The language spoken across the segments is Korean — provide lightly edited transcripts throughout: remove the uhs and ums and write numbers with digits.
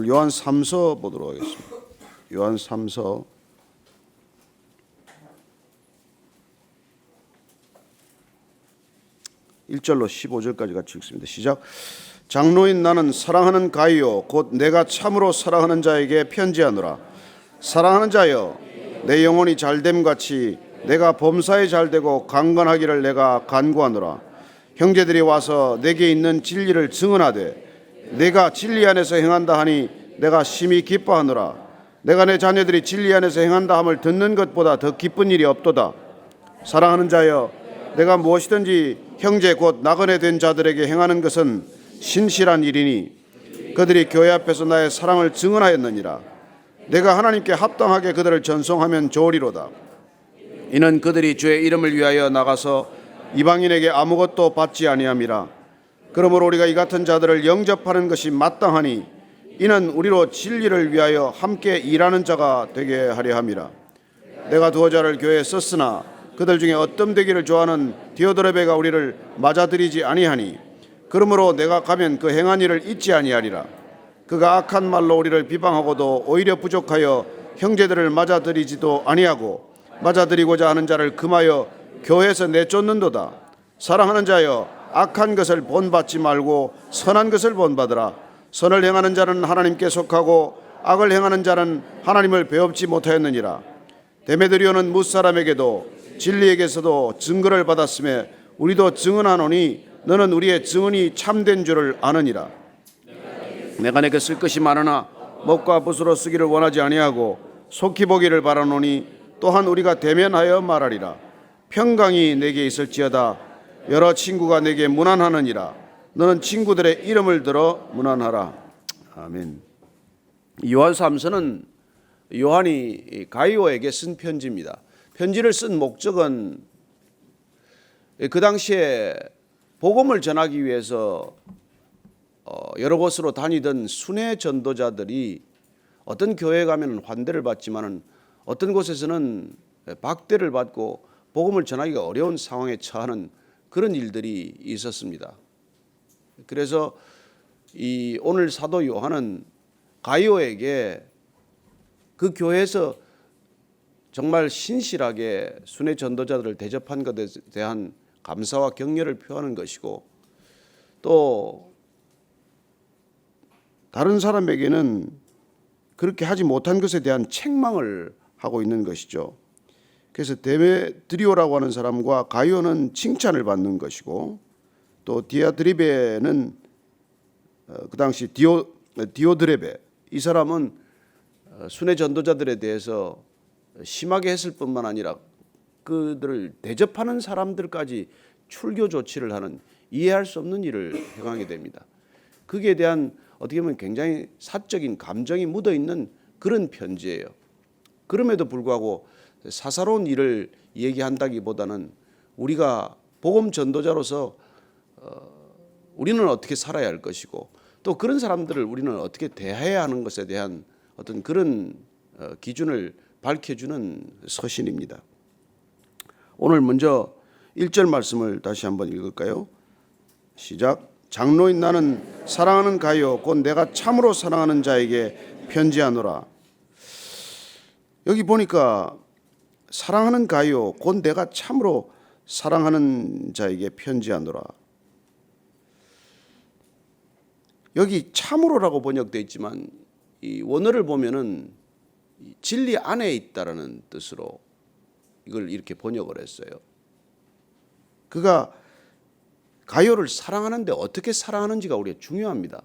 요한 3서 보도록 하겠습니다. 요한 3서 1절로 15절까지 같이 읽습니다. 시작. 장로인 나는 사랑하는 가이요 곧 내가 참으로 사랑하는 자에게 편지하노라. 사랑하는 자여, 내 영혼이 잘됨 같이 내가 범사에 잘되고 강건하기를 내가 간구하노라. 형제들이 와서 내게 있는 진리를 증언하되 내가 진리 안에서 행한다 하니 내가 심히 기뻐하노라. 내가 내 자녀들이 진리 안에서 행한다 함을 듣는 것보다 더 기쁜 일이 없도다. 사랑하는 자여, 내가 무엇이든지 형제 곧 나그네 된 자들에게 행하는 것은 신실한 일이니 그들이 교회 앞에서 나의 사랑을 증언하였느니라. 내가 하나님께 합당하게 그들을 전송하면 좋으리로다. 이는 그들이 주의 이름을 위하여 나가서 이방인에게 아무것도 받지 아니함이라. 그러므로 우리가 이 같은 자들을 영접하는 것이 마땅하니 이는 우리로 진리를 위하여 함께 일하는 자가 되게 하려 함이라. 내가 두어 자를 교회에 썼으나 그들 중에 어떤 되기를 좋아하는 디오드레베가 우리를 맞아들이지 아니하니 그러므로 내가 가면 그 행한 일을 잊지 아니하리라. 그가 악한 말로 우리를 비방하고도 오히려 부족하여 형제들을 맞아들이지도 아니하고 맞아들이고자 하는 자를 금하여 교회에서 내쫓는도다. 사랑하는 자여, 악한 것을 본받지 말고 선한 것을 본받으라. 선을 행하는 자는 하나님께 속하고 악을 행하는 자는 하나님을 배웁지 못하였느니라. 데메드리오는 뭇사람에게도 진리에게서도 증거를 받았음에 우리도 증언하노니 너는 우리의 증언이 참된 줄을 아느니라. 내가 내게 쓸 것이 많으나 먹과 붓으로 쓰기를 원하지 아니하고 속히 보기를 바라노니 또한 우리가 대면하여 말하리라. 평강이 내게 있을지어다. 여러 친구가 내게 문안하느니라. 너는 친구들의 이름을 들어 문안하라. 아멘. 요한 3서는 요한이 가이오에게 쓴 편지입니다. 편지를 쓴 목적은 그 당시에 복음을 전하기 위해서 여러 곳으로 다니던 순회 전도자들이 어떤 교회에 가면 환대를 받지만은 어떤 곳에서는 박대를 받고 복음을 전하기가 어려운 상황에 처하는 그런 일들이 있었습니다. 그래서 이 오늘 사도 요한은 가이오에게 그 교회에서 정말 신실하게 순회 전도자들을 대접한 것에 대한 감사와 격려를 표하는 것이고 또 다른 사람에게는 그렇게 하지 못한 것에 대한 책망을 하고 있는 것이죠. 그래서 데메드리오라고 하는 사람과 가이오는 칭찬을 받는 것이고 또 디아드리베는 그 당시 디오드레베 이 사람은 순회 전도자들에 대해서 심하게 했을 뿐만 아니라 그들을 대접하는 사람들까지 출교 조치를 하는 이해할 수 없는 일을 행하게 됩니다. 거기에 대한 어떻게 보면 굉장히 사적인 감정이 묻어있는 그런 편지예요. 그럼에도 불구하고 사사로운 일을 얘기한다기보다는 우리가 복음 전도자로서 우리는 어떻게 살아야 할 것이고 또 그런 사람들을 우리는 어떻게 대해야 하는 것에 대한 어떤 그런 기준을 밝혀주는 서신입니다. 오늘 먼저 1절 말씀을 다시 한번 읽을까요? 시작. 장로인 나는 사랑하는 가요 곧 내가 참으로 사랑하는 자에게 편지하노라. 여기 보니까 사랑하는 가요 곧 내가 참으로 사랑하는 자에게 편지하노라. 여기 참으로라고 번역되어 있지만 이 원어를 보면은 진리 안에 있다라는 뜻으로 이걸 이렇게 번역을 했어요. 그가 가요를 사랑하는데 어떻게 사랑하는지가 우리가 중요합니다.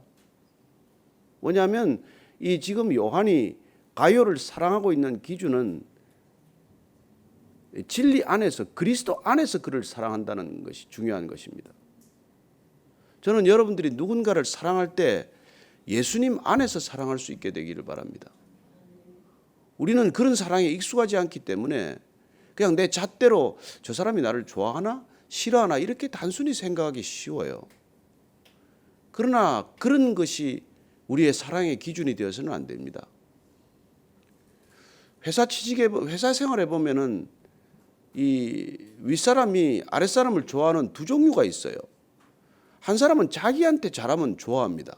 왜냐하면 이 지금 요한이 가요를 사랑하고 있는 기준은 진리 안에서 그리스도 안에서 그를 사랑한다는 것이 중요한 것입니다. 저는 여러분들이 누군가를 사랑할 때 예수님 안에서 사랑할 수 있게 되기를 바랍니다. 우리는 그런 사랑에 익숙하지 않기 때문에 그냥 내 잣대로 저 사람이 나를 좋아하나 싫어하나 이렇게 단순히 생각하기 쉬워요. 그러나 그런 것이 우리의 사랑의 기준이 되어서는 안 됩니다. 회사 생활에 보면은 이 윗사람이 아랫사람을 좋아하는 두 종류가 있어요. 한 사람은 자기한테 잘하면 좋아합니다.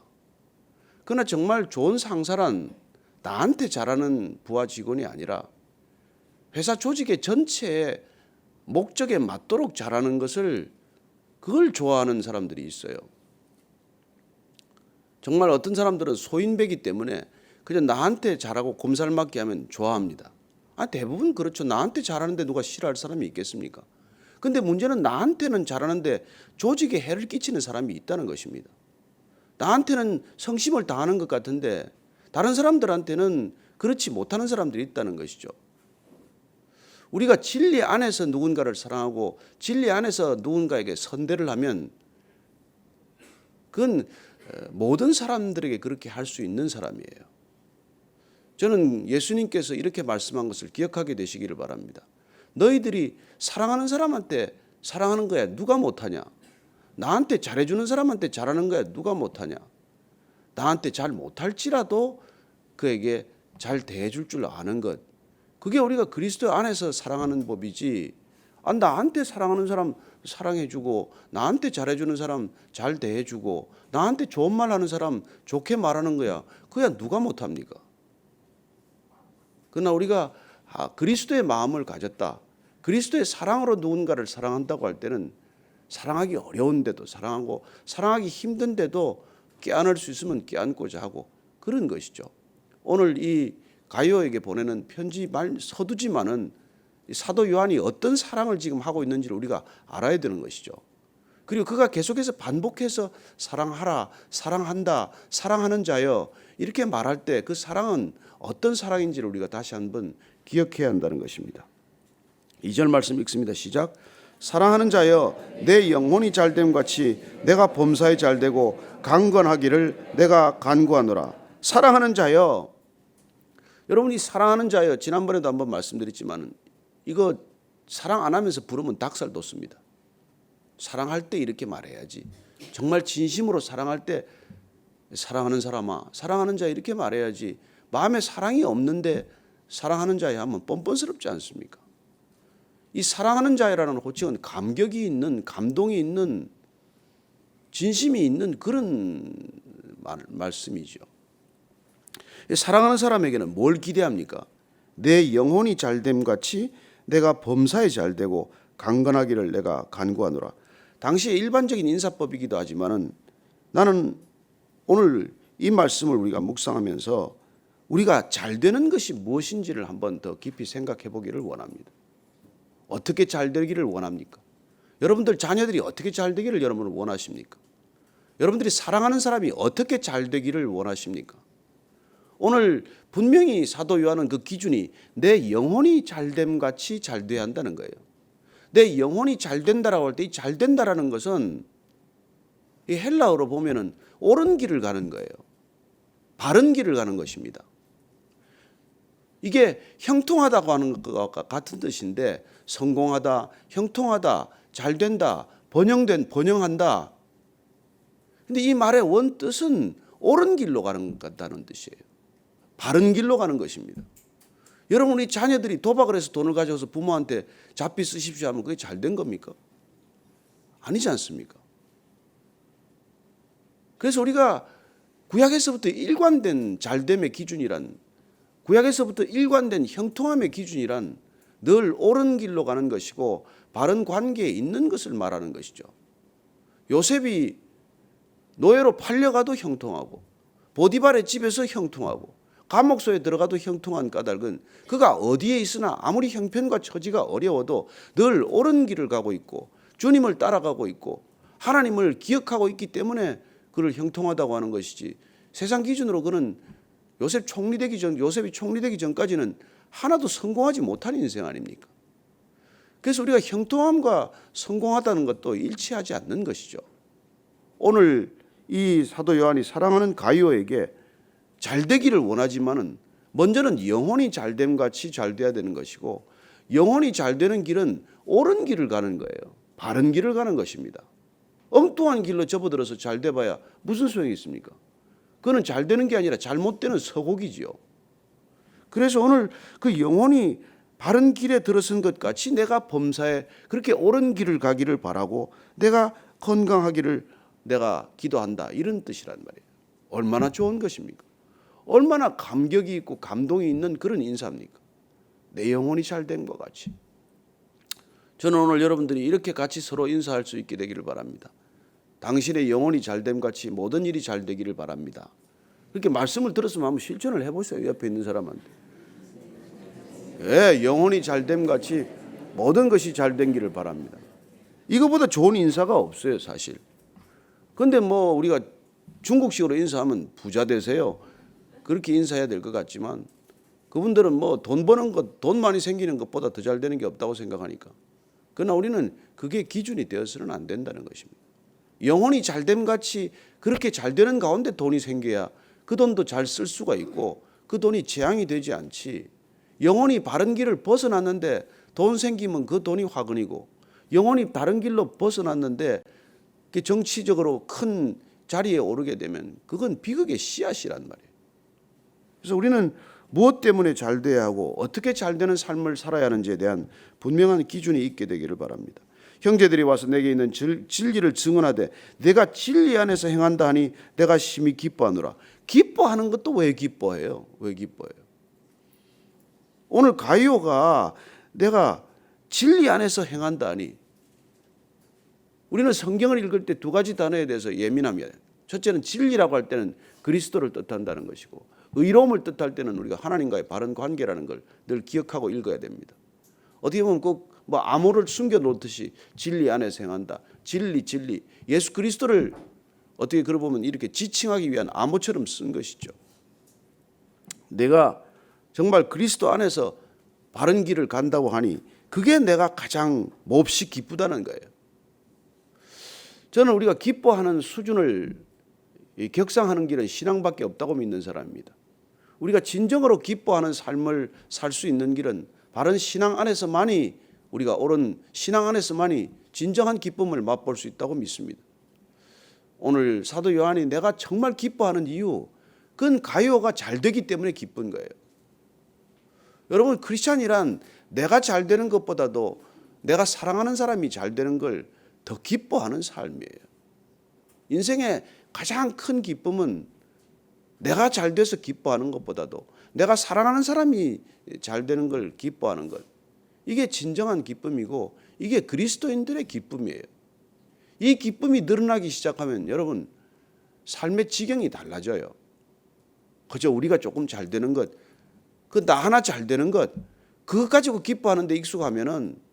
그러나 정말 좋은 상사란 나한테 잘하는 부하 직원이 아니라 회사 조직의 전체의 목적에 맞도록 잘하는 것을 그걸 좋아하는 사람들이 있어요. 정말 어떤 사람들은 소인배기 때문에 그냥 나한테 잘하고 곰살맞게 하면 좋아합니다. 대부분 그렇죠. 나한테 잘하는데 누가 싫어할 사람이 있겠습니까? 근데 문제는 나한테는 잘하는데 조직에 해를 끼치는 사람이 있다는 것입니다. 나한테는 성심을 다하는 것 같은데 다른 사람들한테는 그렇지 못하는 사람들이 있다는 것이죠. 우리가 진리 안에서 누군가를 사랑하고 진리 안에서 누군가에게 선대를 하면 그건 모든 사람들에게 그렇게 할 수 있는 사람이에요. 저는 예수님께서 이렇게 말씀한 것을 기억하게 되시기를 바랍니다. 너희들이 사랑하는 사람한테 사랑하는 거야 누가 못하냐? 나한테 잘해주는 사람한테 잘하는 거야 누가 못하냐? 나한테 잘 못할지라도 그에게 잘 대해줄 줄 아는 것, 그게 우리가 그리스도 안에서 사랑하는 법이지. 나한테 사랑하는 사람 사랑해주고 나한테 잘해주는 사람 잘 대해주고 나한테 좋은 말 하는 사람 좋게 말하는 거야 그야 누가 못합니까? 그러나 우리가 그리스도의 마음을 가졌다, 그리스도의 사랑으로 누군가를 사랑한다고 할 때는 사랑하기 어려운데도 사랑하고 사랑하기 힘든데도 껴안을 수 있으면 껴안고자 하고 그런 것이죠. 오늘 이 가이오에게 보내는 편지 서두지만은 사도 요한이 어떤 사랑을 지금 하고 있는지를 우리가 알아야 되는 것이죠. 그리고 그가 계속해서 반복해서 사랑하라, 사랑한다, 사랑하는 자여 이렇게 말할 때 그 사랑은 어떤 사랑인지를 우리가 다시 한번 기억해야 한다는 것입니다. 2절 말씀 읽습니다. 시작. 사랑하는 자여 내 영혼이 잘됨 같이 내가 범사에 잘되고 강건하기를 내가 간구하노라. 사랑하는 자여, 여러분이 사랑하는 자여 지난번에도 한번 말씀드렸지만 이거 사랑 안 하면서 부르면 닭살 돋습니다. 사랑할 때 이렇게 말해야지. 정말 진심으로 사랑할 때 사랑하는 사람아, 사랑하는 자 이렇게 말해야지. 마음에 사랑이 없는데 사랑하는 자야 하면 뻔뻔스럽지 않습니까? 이 사랑하는 자라는 호칭은 감격이 있는, 감동이 있는, 진심이 있는 그런 말씀이죠. 사랑하는 사람에게는 뭘 기대합니까? 내 영혼이 잘됨 같이 내가 범사에 잘되고 강건하기를 내가 간구하노라. 당시의 일반적인 인사법이기도 하지만은 나는 오늘 이 말씀을 우리가 묵상하면서 우리가 잘되는 것이 무엇인지를 한번 더 깊이 생각해 보기를 원합니다. 어떻게 잘되기를 원합니까? 여러분들 자녀들이 어떻게 잘되기를 여러분은 원하십니까? 여러분들이 사랑하는 사람이 어떻게 잘되기를 원하십니까? 오늘 분명히 사도 요한은 그 기준이 내 영혼이 잘됨 같이 잘돼야 한다는 거예요. 내 영혼이 잘된다라고 할 때 이 잘된다라는 것은 이 헬라어로 보면은 옳은 길을 가는 거예요. 바른 길을 가는 것입니다. 이게 형통하다고 하는 것과 같은 뜻인데 성공하다, 형통하다, 잘된다, 번영한다. 근데 이 말의 원뜻은 옳은 길로 가는 것다는 뜻이에요. 바른 길로 가는 것입니다. 여러분 우리 자녀들이 도박을 해서 돈을 가져와서 부모한테 잡비 쓰십시오 하면 그게 잘된 겁니까? 아니지 않습니까? 그래서 우리가 구약에서부터 일관된 잘됨의 기준이란, 구약에서부터 일관된 형통함의 기준이란 늘 옳은 길로 가는 것이고 바른 관계에 있는 것을 말하는 것이죠. 요셉이 노예로 팔려가도 형통하고 보디발의 집에서 형통하고 감옥소에 들어가도 형통한 까닭은 그가 어디에 있으나 아무리 형편과 처지가 어려워도 늘 옳은 길을 가고 있고 주님을 따라가고 있고 하나님을 기억하고 있기 때문에 그를 형통하다고 하는 것이지, 세상 기준으로 그는 요셉이 총리되기 전까지는 하나도 성공하지 못한 인생 아닙니까? 그래서 우리가 형통함과 성공하다는 것도 일치하지 않는 것이죠. 오늘 이 사도 요한이 사랑하는 가이오에게 잘되기를 원하지만은 먼저는 영혼이 잘됨 같이 잘돼야 되는 것이고, 영혼이 잘되는 길은 옳은 길을 가는 거예요. 바른 길을 가는 것입니다. 엉뚱한 길로 접어들어서 잘돼봐야 무슨 소용이 있습니까? 그거는 잘되는 게 아니라 잘못되는 서곡이지요. 그래서 오늘 그 영혼이 바른 길에 들어선 것 같이 내가 범사에 그렇게 옳은 길을 가기를 바라고 내가 건강하기를 내가 기도한다, 이런 뜻이란 말이에요. 얼마나 좋은 것입니까? 얼마나 감격이 있고 감동이 있는 그런 인사입니까? 내 영혼이 잘됨과 같이. 저는 오늘 여러분들이 이렇게 같이 서로 인사할 수 있게 되기를 바랍니다. 당신의 영혼이 잘됨 같이 모든 일이 잘 되기를 바랍니다. 그렇게 말씀을 들었으면 한번 실천을 해보세요. 옆에 있는 사람한테. 예, 영혼이 잘됨 같이 모든 것이 잘 되기를 바랍니다. 이거보다 좋은 인사가 없어요, 사실. 근데 뭐 우리가 중국식으로 인사하면 부자 되세요, 그렇게 인사해야 될 것 같지만 그분들은 뭐 돈 버는 것, 돈 많이 생기는 것보다 더 잘 되는 게 없다고 생각하니까. 그러나 우리는 그게 기준이 되어서는 안 된다는 것입니다. 영혼이 잘됨 같이 그렇게 잘 되는 가운데 돈이 생겨야 그 돈도 잘 쓸 수가 있고 그 돈이 재앙이 되지 않지. 영혼이 바른 길을 벗어났는데 돈 생기면 그 돈이 화근이고, 영혼이 다른 길로 벗어났는데 정치적으로 큰 자리에 오르게 되면 그건 비극의 씨앗이란 말이에요. 그래서 우리는 무엇 때문에 잘 돼야 하고 어떻게 잘 되는 삶을 살아야 하는지에 대한 분명한 기준이 있게 되기를 바랍니다. 형제들이 와서 내게 있는 진리를 증언하되 내가 진리 안에서 행한다 하니 내가 심히 기뻐하노라. 기뻐하는 것도 왜 기뻐해요? 왜 기뻐해요? 오늘 가이오가 내가 진리 안에서 행한다 하니, 우리는 성경을 읽을 때 두 가지 단어에 대해서 예민합니다. 첫째는 진리라고 할 때는 그리스도를 뜻한다는 것이고, 의로움을 뜻할 때는 우리가 하나님과의 바른 관계라는 걸 늘 기억하고 읽어야 됩니다. 어떻게 보면 꼭 뭐 암호를 숨겨놓듯이 진리 안에서 행한다, 진리, 예수 그리스도를 어떻게 그러 보면 이렇게 지칭하기 위한 암호처럼 쓴 것이죠. 내가 정말 그리스도 안에서 바른 길을 간다고 하니 그게 내가 가장 몹시 기쁘다는 거예요. 저는 우리가 기뻐하는 수준을 격상하는 길은 신앙밖에 없다고 믿는 사람입니다. 우리가 진정으로 기뻐하는 삶을 살 수 있는 길은 바른 신앙 안에서만이, 우리가 옳은 신앙 안에서만이 진정한 기쁨을 맛볼 수 있다고 믿습니다. 오늘 사도 요한이 내가 정말 기뻐하는 이유, 그건 가이오가 잘 되기 때문에 기쁜 거예요. 여러분, 크리스찬이란 내가 잘 되는 것보다도 내가 사랑하는 사람이 잘 되는 걸 더 기뻐하는 삶이에요. 인생의 가장 큰 기쁨은 내가 잘 돼서 기뻐하는 것보다도 내가 사랑하는 사람이 잘 되는 걸 기뻐하는 것, 이게 진정한 기쁨이고 이게 그리스도인들의 기쁨이에요. 이 기쁨이 늘어나기 시작하면 여러분, 삶의 지경이 달라져요. 그저 우리가 조금 잘 되는 것, 그 나 하나 잘 되는 것, 그것 가지고 기뻐하는 데 익숙하면은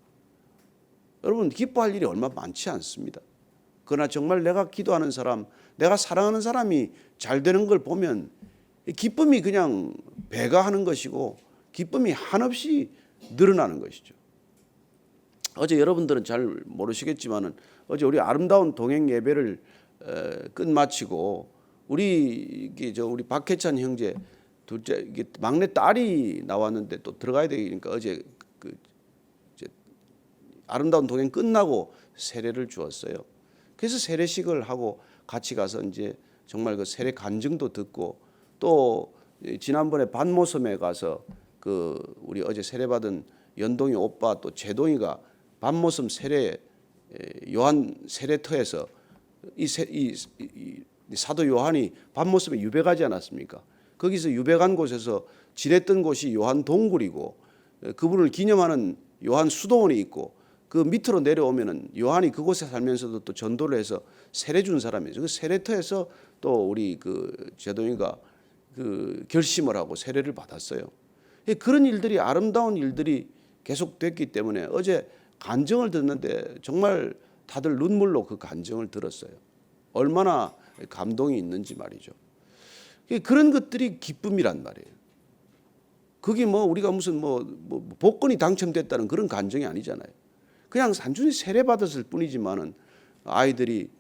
여러분 기뻐할 일이 얼마 많지 않습니다. 그러나 정말 내가 기도하는 사람, 내가 사랑하는 사람이 잘 되는 걸 보면 기쁨이 그냥 배가하는 것이고 기쁨이 한없이 늘어나는 것이죠. 어제 여러분들은 잘 모르시겠지만은 어제 우리 아름다운 동행 예배를 끝마치고 우리 박혜찬 형제 둘째 막내 딸이 나왔는데 또 들어가야 되니까 어제 아름다운 동행 끝나고 세례를 주었어요. 그래서 세례식을 하고 같이 가서 이제 정말 그 세례 간증도 듣고, 또 지난번에 반모섬에 가서 그 우리 어제 세례 받은 연동이 오빠 또 제동이가 반모섬 세례 요한 세례터에서 이 사도 요한이 반모섬에 유배가지 않았습니까? 거기서 유배간 곳에서 지냈던 곳이 요한 동굴이고 그분을 기념하는 요한 수도원이 있고, 그 밑으로 내려오면은 요한이 그곳에 살면서도 또 전도를 해서 세례 준 사람이죠. 그 세례터에서 또 우리 그 제동이가 그 결심을 하고 세례를 받았어요. 그런 일들이, 아름다운 일들이 계속 됐기 때문에 어제 간증을 듣는데 정말 다들 눈물로 그 간증을 들었어요. 얼마나 감동이 있는지 말이죠. 그런 것들이 기쁨이란 말이에요. 그게 뭐 우리가 무슨 뭐 복권이 당첨됐다는 그런 간증이 아니잖아요. 그냥 단순히 세례 받았을 뿐이지만은 아이들이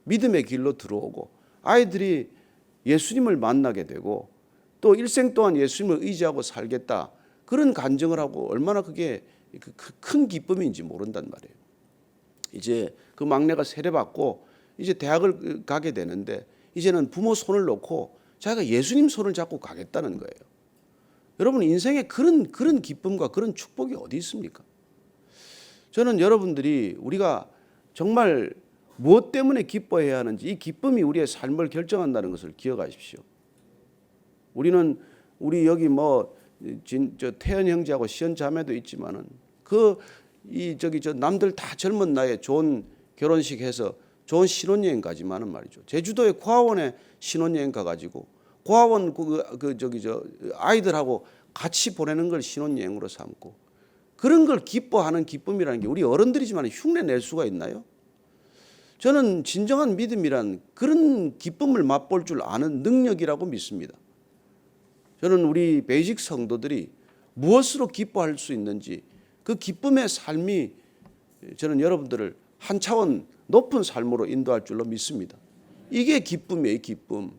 믿음의 길로 들어오고 아이들이 예수님을 만나게 되고 또 일생 동안 예수님을 의지하고 살겠다, 그런 간증을 하고 얼마나 그게 큰 기쁨인지 모른단 말이에요. 이제 그 막내가 세례 받고 이제 대학을 가게 되는데 이제는 부모 손을 놓고 자기가 예수님 손을 잡고 가겠다는 거예요. 여러분, 인생에 그런 기쁨과 그런 축복이 어디 있습니까? 저는 여러분들이 우리가 정말 무엇 때문에 기뻐해야 하는지, 이 기쁨이 우리의 삶을 결정한다는 것을 기억하십시오. 우리 여기 저 태연 형제하고 시연 자매도 있지만은 저 남들 다 젊은 나이에 좋은 결혼식 해서 좋은 신혼여행 가지만은 말이죠. 제주도의 고아원에 신혼여행 가가지고 고아원 아이들하고 같이 보내는 걸 신혼여행으로 삼고, 그런 걸 기뻐하는 기쁨이라는 게 우리 어른들이지만 흉내 낼 수가 있나요? 저는 진정한 믿음이란 그런 기쁨을 맛볼 줄 아는 능력이라고 믿습니다. 저는 우리 베이직 성도들이 무엇으로 기뻐할 수 있는지, 그 기쁨의 삶이 저는 여러분들을 한 차원 높은 삶으로 인도할 줄로 믿습니다. 이게 기쁨이에요, 기쁨.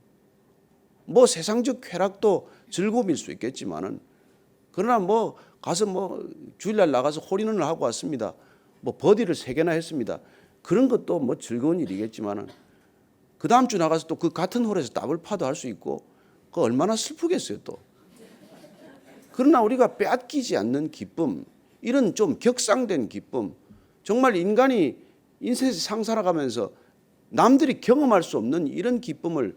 세상적 쾌락도 즐거움일 수 있겠지만은, 그러나 가서 주일날 나가서 홀인원을 하고 왔습니다. 버디를 3개나 했습니다. 그런 것도 즐거운 일이겠지만은, 그 다음 주 나가서 또 그 같은 홀에서 더블파도 할 수 있고, 그 얼마나 슬프겠어요 또. 그러나 우리가 빼앗기지 않는 기쁨, 이런 좀 격상된 기쁨, 정말 인간이 인생에서 살아가면서 남들이 경험할 수 없는 이런 기쁨을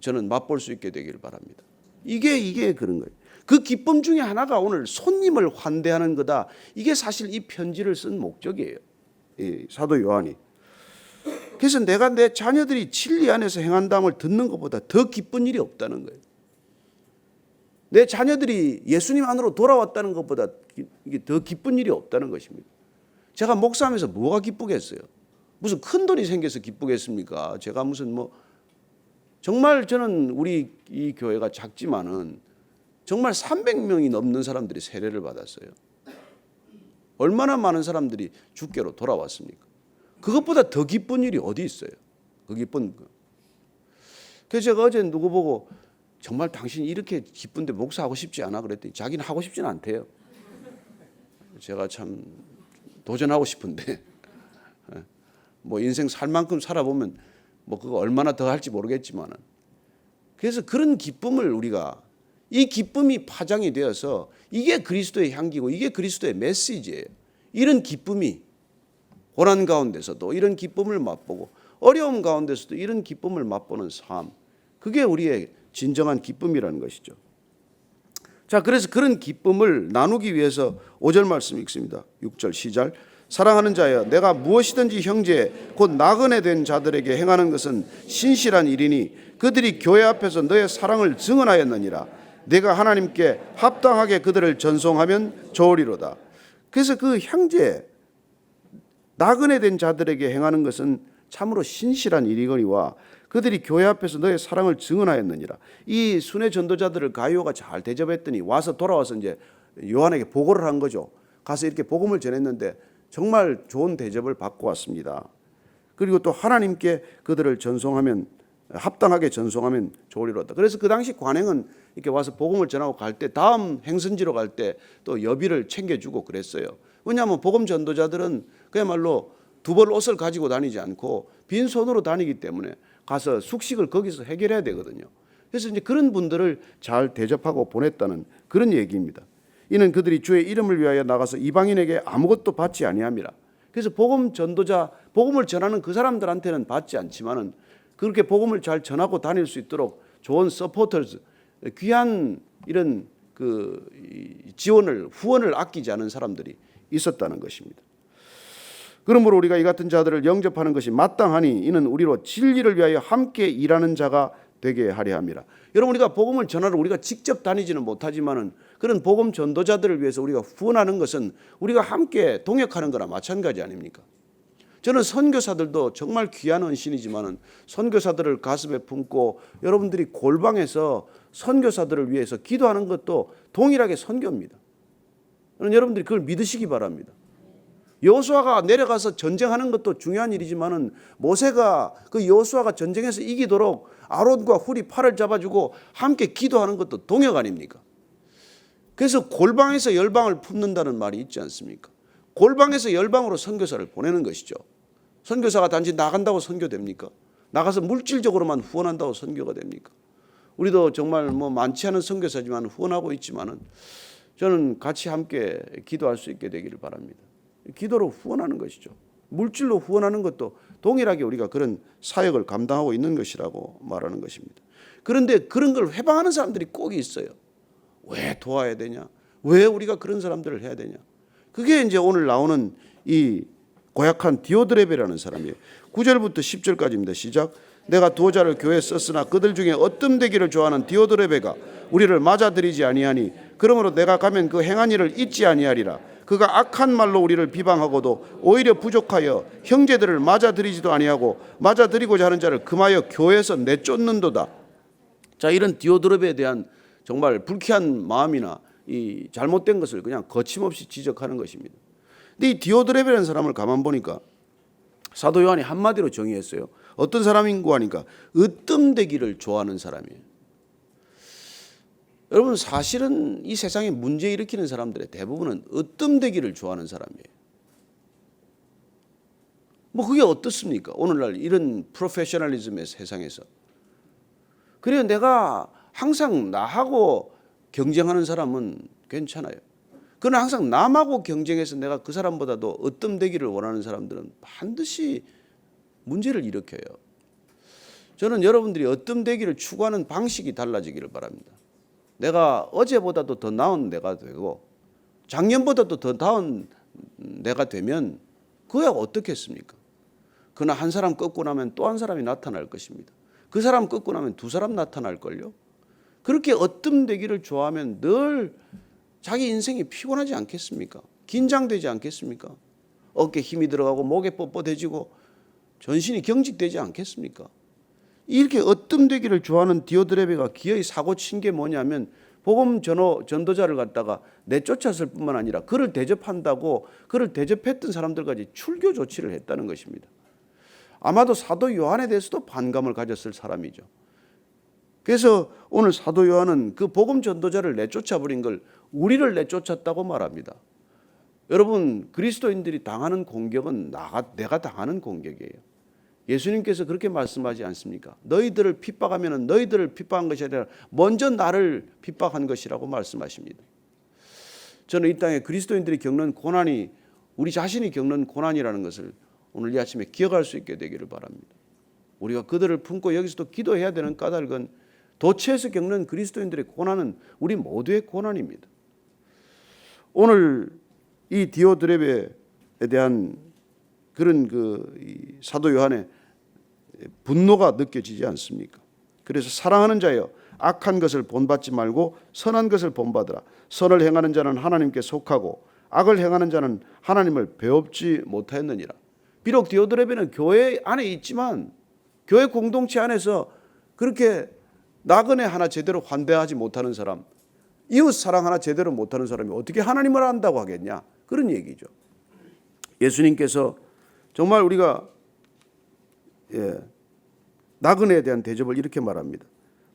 저는 맛볼 수 있게 되기를 바랍니다. 이게 그런 거예요. 그 기쁨 중에 하나가 오늘 손님을 환대하는 거다. 이게 사실 이 편지를 쓴 목적이에요, 사도 요한이. 그래서 내가 내 자녀들이 진리 안에서 행한다함을 듣는 것보다 더 기쁜 일이 없다는 거예요. 내 자녀들이 예수님 안으로 돌아왔다는 것보다 이게 더 기쁜 일이 없다는 것입니다. 제가 목사하면서 뭐가 기쁘겠어요? 무슨 큰 돈이 생겨서 기쁘겠습니까? 제가 무슨 정말 저는 우리 이 교회가 작지만은 정말 300명이 넘는 사람들이 세례를 받았어요. 얼마나 많은 사람들이 주께로 돌아왔습니까? 그것보다 더 기쁜 일이 어디 있어요? 그 기쁜 거. 그래서 제가 어제 누구 보고 정말 당신 이렇게 기쁜데 목사하고 싶지 않아? 그랬더니 자기는 하고 싶지는 않대요. 제가 참 도전하고 싶은데 인생 살 만큼 살아보면 그거 얼마나 더 할지 모르겠지만은, 그래서 그런 기쁨을 우리가, 이 기쁨이 파장이 되어서 이게 그리스도의 향기고 이게 그리스도의 메시지예요. 이런 기쁨이 고난 가운데서도 이런 기쁨을 맛보고 어려움 가운데서도 이런 기쁨을 맛보는 삶, 그게 우리의 진정한 기쁨이라는 것이죠. 자, 그래서 그런 기쁨을 나누기 위해서 5절 말씀 읽습니다. 6절 시작. 사랑하는 자여, 내가 무엇이든지 형제 곧 나그네 된 자들에게 행하는 것은 신실한 일이니 그들이 교회 앞에서 너의 사랑을 증언하였느니라. 내가 하나님께 합당하게 그들을 전송하면 좋으리로다. 그래서 그 형제, 나그네 된 자들에게 행하는 것은 참으로 신실한 일이거니와 그들이 교회 앞에서 너의 사랑을 증언하였느니라. 이 순회 전도자들을 가이오가 잘 대접했더니 돌아와서 이제 요한에게 보고를 한 거죠. 가서 이렇게 복음을 전했는데 정말 좋은 대접을 받고 왔습니다. 그리고 또 하나님께 그들을 합당하게 전송하면 좋으리로다. 그래서 그 당시 관행은 이렇게 와서 복음을 전하고 갈 때 다음 행선지로 갈 때 또 여비를 챙겨주고 그랬어요. 왜냐하면 복음 전도자들은 그야말로 두 벌 옷을 가지고 다니지 않고 빈손으로 다니기 때문에 가서 숙식을 거기서 해결해야 되거든요. 그래서 이제 그런 분들을 잘 대접하고 보냈다는 그런 얘기입니다. 이는 그들이 주의 이름을 위하여 나가서 이방인에게 아무것도 받지 아니함이라. 그래서 복음 전도자, 복음을 전하는 그 사람들한테는 받지 않지만은 그렇게 복음을 잘 전하고 다닐 수 있도록 좋은 서포터즈, 귀한 이런 지원을, 후원을 아끼지 않은 사람들이 있었다는 것입니다. 그러므로 우리가 이 같은 자들을 영접하는 것이 마땅하니 이는 우리로 진리를 위하여 함께 일하는 자가 되게 하려 함이라. 여러분, 우리가 복음을 전하러 우리가 직접 다니지는 못하지만은 그런 복음 전도자들을 위해서 우리가 후원하는 것은 우리가 함께 동역하는 거나 마찬가지 아닙니까? 저는 선교사들도 정말 귀한 헌신이지만은 선교사들을 가슴에 품고 여러분들이 골방에서 선교사들을 위해서 기도하는 것도 동일하게 선교입니다. 여러분들이 그걸 믿으시기 바랍니다. 여호수아가 내려가서 전쟁하는 것도 중요한 일이지만은 모세가 그 여호수아가 전쟁에서 이기도록 아론과 훌이 팔을 잡아주고 함께 기도하는 것도 동역 아닙니까? 그래서 골방에서 열방을 품는다는 말이 있지 않습니까? 골방에서 열방으로 선교사를 보내는 것이죠. 선교사가 단지 나간다고 선교됩니까? 나가서 물질적으로만 후원한다고 선교가 됩니까? 우리도 정말 많지 않은 선교사지만 후원하고 있지만은 저는 같이 함께 기도할 수 있게 되기를 바랍니다. 기도로 후원하는 것이죠. 물질로 후원하는 것도 동일하게 우리가 그런 사역을 감당하고 있는 것이라고 말하는 것입니다. 그런데 그런 걸 회방하는 사람들이 꼭 있어요. 왜 도와야 되냐? 왜 우리가 그런 사람들을 해야 되냐? 그게 이제 오늘 나오는 이 고약한 디오드레베라는 사람이에요. 9절부터 10절까지입니다. 시작. 내가 도자를 교회에 썼으나 그들 중에 어뜸되기를 좋아하는 디오드레베가 우리를 맞아들이지 아니하니 그러므로 내가 가면 그 행한 일을 잊지 아니하리라. 그가 악한 말로 우리를 비방하고도 오히려 부족하여 형제들을 맞아들이지도 아니하고 맞아들이고자 하는 자를 금하여 교회에서 내쫓는도다. 자, 이런 디오드레베에 대한 정말 불쾌한 마음이나 이 잘못된 것을 그냥 거침없이 지적하는 것입니다. 근데 이 디오드레베라는 사람을 가만 보니까 사도 요한이 한마디로 정의했어요. 어떤 사람인고 하니까 으뜸되기를 좋아하는 사람이에요. 여러분, 사실은 이 세상에 문제 일으키는 사람들의 대부분은 으뜸되기를 좋아하는 사람이에요. 뭐 그게 어떻습니까? 오늘날 이런 프로페셔널리즘의 세상에서. 그래요, 내가 항상 나하고 경쟁하는 사람은 괜찮아요. 그러나 항상 남하고 경쟁해서 내가 그 사람보다도 으뜸되기를 원하는 사람들은 반드시 문제를 일으켜요. 저는 여러분들이 으뜸되기를 추구하는 방식이 달라지기를 바랍니다. 내가 어제보다도 더 나은 내가 되고 작년보다도 더 나은 내가 되면 그야 어떻겠습니까? 그러나 한 사람 꺾고 나면 또 한 사람이 나타날 것입니다. 그 사람 꺾고 나면 두 사람 나타날걸요. 그렇게 으뜸되기를 좋아하면 늘 자기 인생이 피곤하지 않겠습니까? 긴장되지 않겠습니까? 어깨에 힘이 들어가고 목에 뻣뻣해지고 전신이 경직되지 않겠습니까? 이렇게 으뜸되기를 좋아하는 디오드레베가 기어이 사고 친 게 뭐냐면 복음 전도자를 갖다가 내쫓았을 뿐만 아니라 그를 대접한다고 그를 대접했던 사람들까지 출교 조치를 했다는 것입니다. 아마도 사도 요한에 대해서도 반감을 가졌을 사람이죠. 그래서 오늘 사도 요한은 그 복음 전도자를 내쫓아버린 걸 우리를 내쫓았다고 말합니다. 여러분, 그리스도인들이 당하는 공격은 내가 당하는 공격이에요. 예수님께서 그렇게 말씀하지 않습니까? 너희들을 핍박하면 너희들을 핍박한 것이 아니라 먼저 나를 핍박한 것이라고 말씀하십니다. 저는 이 땅에 그리스도인들이 겪는 고난이 우리 자신이 겪는 고난이라는 것을 오늘 이 아침에 기억할 수 있게 되기를 바랍니다. 우리가 그들을 품고 여기서도 기도해야 되는 까닭은 도처에서 겪는 그리스도인들의 고난은 우리 모두의 고난입니다. 오늘 이 디오드레베에 대한 그런 이 사도 요한의 분노가 느껴지지 않습니까? 그래서 사랑하는 자여 악한 것을 본받지 말고 선한 것을 본받으라. 선을 행하는 자는 하나님께 속하고 악을 행하는 자는 하나님을 배웁지 못하였느니라. 비록 디오드레베는 교회 안에 있지만 교회 공동체 안에서 그렇게 나그네 하나 제대로 환대하지 못하는 사람, 이웃 사랑 하나 제대로 못하는 사람이 어떻게 하나님을 안다고 하겠냐, 그런 얘기죠. 예수님께서 정말 우리가 나그네에 대한 대접을 이렇게 말합니다.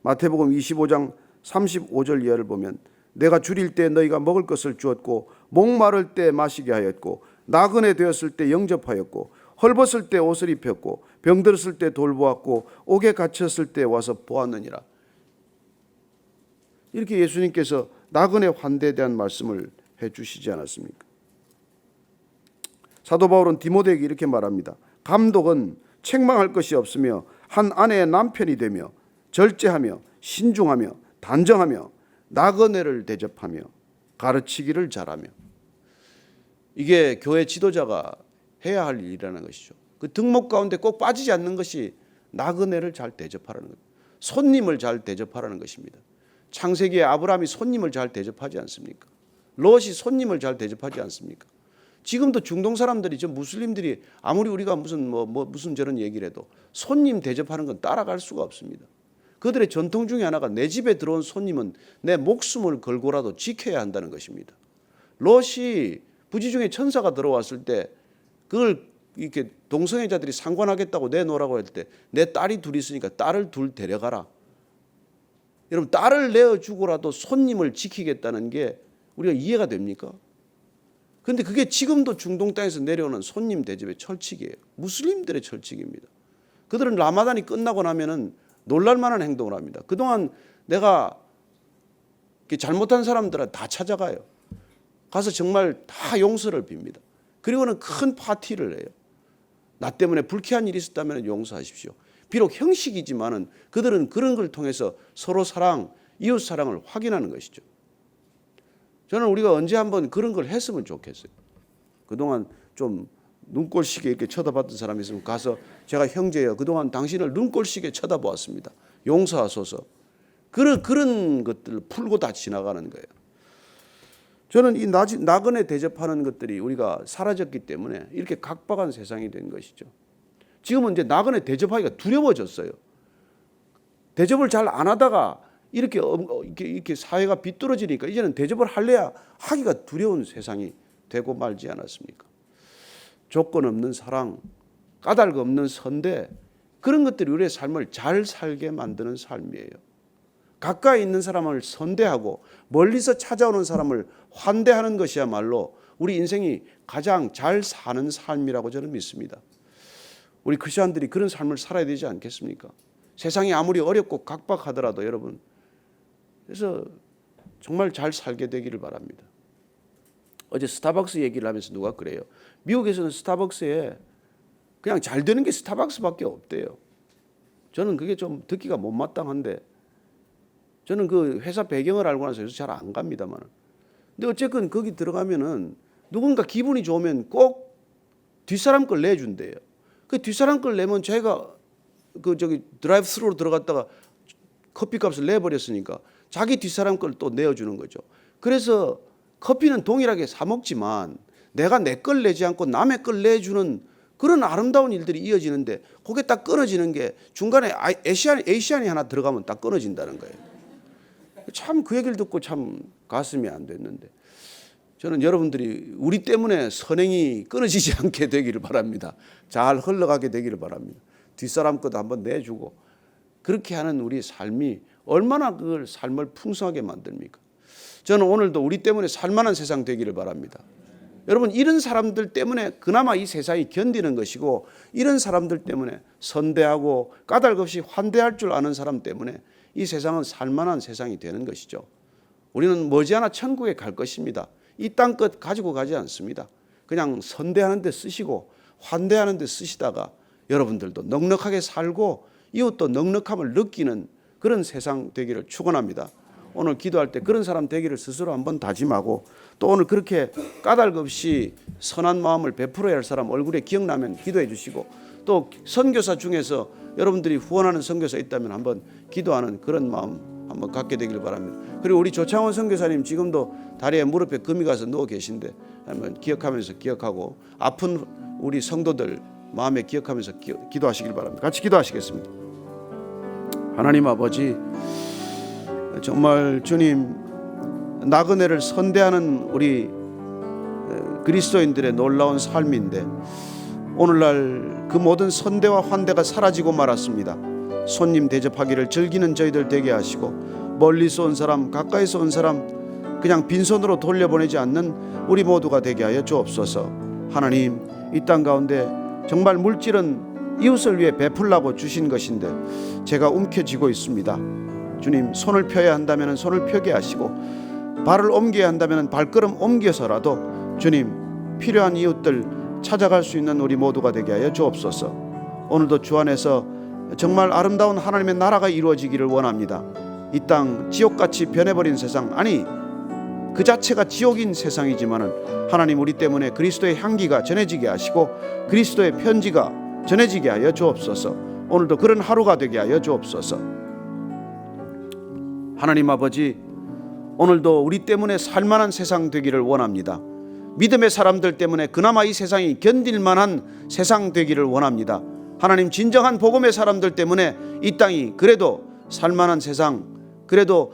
마태복음 25장 35절 이하를 보면 내가 줄일 때 너희가 먹을 것을 주었고 목마를 때 마시게 하였고 나그네 되었을 때 영접하였고 헐벗을 때 옷을 입혔고 병들었을 때 돌보았고 옥에 갇혔을 때 와서 보았느니라. 이렇게 예수님께서 나그네 환대에 대한 말씀을 해주시지 않았습니까? 사도 바울은 디모데에게 이렇게 말합니다. 감독은 책망할 것이 없으며 한 아내의 남편이 되며 절제하며 신중하며 단정하며 나그네를 대접하며 가르치기를 잘하며. 이게 교회 지도자가 해야 할 일이라는 것이죠. 그 덕목 가운데 꼭 빠지지 않는 것이 나그네를 잘 대접하라는 것, 손님을 잘 대접하라는 것입니다. 창세기에 아브라함이 손님을 잘 대접하지 않습니까? 롯이 손님을 잘 대접하지 않습니까? 지금도 중동 사람들이, 저 무슬림들이 아무리 우리가 무슨 저런 얘기를 해도 손님 대접하는 건 따라갈 수가 없습니다. 그들의 전통 중에 하나가 내 집에 들어온 손님은 내 목숨을 걸고라도 지켜야 한다는 것입니다. 롯이 부지 중에 천사가 들어왔을 때 그걸 이렇게 동성애자들이 상관하겠다고 내놓으라고 할 때 내 딸이 둘 있으니까 딸을 둘 데려가라. 여러분, 딸을 내어주고라도 손님을 지키겠다는 게 우리가 이해가 됩니까? 그런데 그게 지금도 중동 땅에서 내려오는 손님 대접의 철칙이에요. 무슬림들의 철칙입니다. 그들은 라마단이 끝나고 나면은 놀랄만한 행동을 합니다. 그동안 내가 잘못한 사람들은 다 찾아가요. 가서 정말 다 용서를 빕니다. 그리고는 큰 파티를 해요. 나 때문에 불쾌한 일이 있었다면 용서하십시오. 비록 형식이지만은 그들은 그런 걸 통해서 서로 사랑, 이웃 사랑을 확인하는 것이죠. 저는 우리가 언제 한번 그런 걸 했으면 좋겠어요. 그동안 좀 눈꼴시게 이렇게 쳐다봤던 사람이 있으면 가서 제가 형제여 그동안 당신을 눈꼴시게 쳐다보았습니다. 용서하소서. 그런 것들을 풀고 다 지나가는 거예요. 저는 이 나그네 대접하는 것들이 우리가 사라졌기 때문에 이렇게 각박한 세상이 된 것이죠. 지금은 이제 나그네 대접하기가 두려워졌어요. 대접을 잘 안 하다가 이렇게 사회가 비뚤어지니까 이제는 대접을 할래야 하기가 두려운 세상이 되고 말지 않았습니까? 조건 없는 사랑, 까닭 없는 선대, 그런 것들이 우리의 삶을 잘 살게 만드는 삶이에요. 가까이 있는 사람을 선대하고 멀리서 찾아오는 사람을 환대하는 것이야말로 우리 인생이 가장 잘 사는 삶이라고 저는 믿습니다. 우리 크리스천들이 그런 삶을 살아야 되지 않겠습니까? 세상이 아무리 어렵고 각박하더라도 여러분, 그래서 정말 잘 살게 되기를 바랍니다. 어제 스타벅스 얘기를 하면서 누가 그래요. 미국에서는 스타벅스에 그냥 잘 되는 게 스타벅스밖에 없대요. 저는 그게 좀 듣기가 못마땅한데 저는 그 회사 배경을 알고 나서 요새 잘 안 갑니다만. 근데 어쨌든 거기 들어가면은 누군가 기분이 좋으면 꼭 뒷사람 걸 내준대요. 그 뒷사람 걸 내면 제가 드라이브 스루로 들어갔다가 커피값을 내버렸으니까 자기 뒷사람 걸 또 내어주는 거죠. 그래서 커피는 동일하게 사 먹지만 내가 내 걸 내지 않고 남의 걸 내주는 그런 아름다운 일들이 이어지는데 그게 딱 끊어지는 게 중간에 에이시안이 하나 들어가면 딱 끊어진다는 거예요. 참 그 얘기를 듣고 참 가슴이 안 됐는데 저는 여러분들이 우리 때문에 선행이 끊어지지 않게 되기를 바랍니다. 잘 흘러가게 되기를 바랍니다. 뒷사람 것도 한번 내주고 그렇게 하는 우리 삶이 얼마나 그걸 삶을 풍성하게 만듭니까? 저는 오늘도 우리 때문에 살만한 세상 되기를 바랍니다. 여러분 이런 사람들 때문에 그나마 이 세상이 견디는 것이고 이런 사람들 때문에 선대하고 까닭 없이 환대할 줄 아는 사람 때문에 이 세상은 살만한 세상이 되는 것이죠. 우리는 머지않아 천국에 갈 것입니다. 이 땅 것 가지고 가지 않습니다. 그냥 선대하는 데 쓰시고 환대하는 데 쓰시다가 여러분들도 넉넉하게 살고 이웃도 넉넉함을 느끼는 그런 세상 되기를 축원합니다. 오늘 기도할 때 그런 사람 되기를 스스로 한번 다짐하고 또 오늘 그렇게 까닭 없이 선한 마음을 베풀어야 할 사람 얼굴에 기억나면 기도해 주시고 또 선교사 중에서 여러분들이 후원하는 선교사 있다면 한번 기도하는 그런 마음 한번 갖게 되길 바랍니다. 그리고 우리 조창원 선교사님 지금도 다리에 무릎에 금이 가서 누워 계신데 한번 기억하고 아픈 우리 성도들 마음에 기억하면서 기도하시길 바랍니다. 같이 기도하시겠습니다. 하나님 아버지 정말 주님 나그네를 선대하는 우리 그리스도인들의 놀라운 삶인데 오늘날 그 모든 선대와 환대가 사라지고 말았습니다. 손님 대접하기를 즐기는 저희들 되게 하시고 멀리서 온 사람 가까이서 온 사람 그냥 빈손으로 돌려보내지 않는 우리 모두가 되게 하여 주옵소서. 하나님 이 땅 가운데 정말 물질은 이웃을 위해 베풀라고 주신 것인데 제가 움켜쥐고 있습니다. 주님 손을 펴야 한다면 손을 펴게 하시고 발을 옮겨야 한다면 발걸음 옮겨서라도 주님 필요한 이웃들 찾아갈 수 있는 우리 모두가 되게 하여 주옵소서. 오늘도 주 안에서 정말 아름다운 하나님의 나라가 이루어지기를 원합니다. 이 땅 지옥같이 변해버린 세상 아니 그 자체가 지옥인 세상이지만은 하나님 우리 때문에 그리스도의 향기가 전해지게 하시고 그리스도의 편지가 전해지게 하여 주옵소서. 오늘도 그런 하루가 되게 하여 주옵소서. 하나님 아버지 오늘도 우리 때문에 살만한 세상 되기를 원합니다. 믿음의 사람들 때문에 그나마 이 세상이 견딜 만한 세상 되기를 원합니다. 하나님 진정한 복음의 사람들 때문에 이 땅이 그래도 살만한 세상 그래도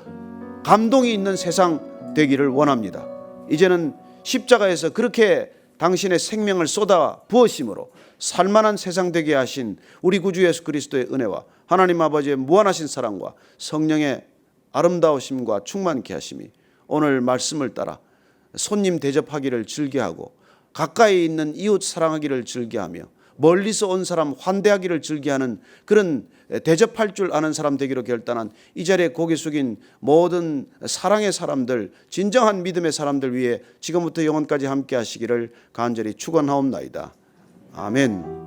감동이 있는 세상 되기를 원합니다. 이제는 십자가에서 그렇게 당신의 생명을 쏟아 부으심으로 살만한 세상 되게 하신 우리 구주 예수 그리스도의 은혜와 하나님 아버지의 무한하신 사랑과 성령의 아름다우심과 충만케 하심이 오늘 말씀을 따라 손님 대접하기를 즐겨하고 가까이 있는 이웃 사랑하기를 즐겨하며 멀리서 온 사람 환대하기를 즐겨하는 그런 대접할 줄 아는 사람 되기로 결단한 이 자리에 고개 숙인 모든 사랑의 사람들 진정한 믿음의 사람들 위해 지금부터 영원까지 함께 하시기를 간절히 축원하옵나이다. 아멘.